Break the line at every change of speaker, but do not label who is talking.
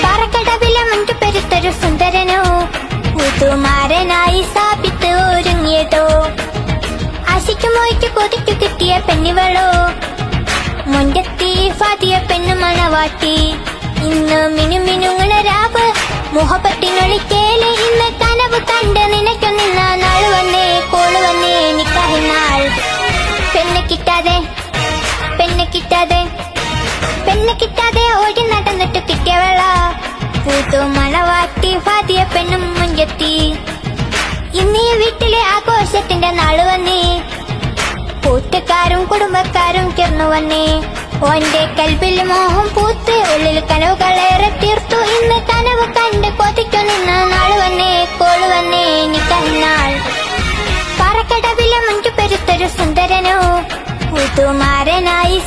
പാറക്കടവിലെ മഞ്ചു പെരുത്തൊരു സുന്ദരനോ പുതുമാരനായി സ്ഥാപിത്ത് ഒരുങ്ങിയതോ ആശിക്കു മോയ്ക്ക് കൊതിക്കു കിട്ടിയ പെണ്ണിവളോ മുൻപെത്തി ഫാതിയ പെണ്ണു മണവാട്ടി ഇന്ന് മിനുമിനുങ്ങണ രാവ് മുഹബത്തിനൊളിക്കേല് ഇന്ന് കനവ് കണ്ട് നിനക്കു നിന്ന നാള് വന്നേ കോള് വന്നേ നിക്കാഹിനാൾ പെണ്ണ് കിട്ടാതെ പെണ്ണ് കിട്ടാതെ പെണ്ണ് കിട്ടാതെ ഓടി നടന്നിട്ട് കിട്ടിയവള പുതു മണവാട്ടി ഫാതിയ പെണ്ണും മുഞ്ചെത്തി ഇന്നീ വീട്ടിലെ ആഘോഷത്തിന്റെ നാള് വന്നേ കൂട്ടുകാരും കുടുംബക്കാരും ചേർന്നു വന്നേ ഓന്റെ കൽബിൽ മോഹം പൂത്ത് ഉള്ളിൽ കനവുകളേറെ തീർത്തു ഇന്ന് കനവ് കണ്ട് കൊതിക്കു നിന്ന നാള് വന്നേ കോള് വന്നേ നിക്കാഹിനാൾ പാറക്കടവിലെ മഞ്ചു പെരുത്തൊരു സുന്ദരനോ പുതുമാരനായി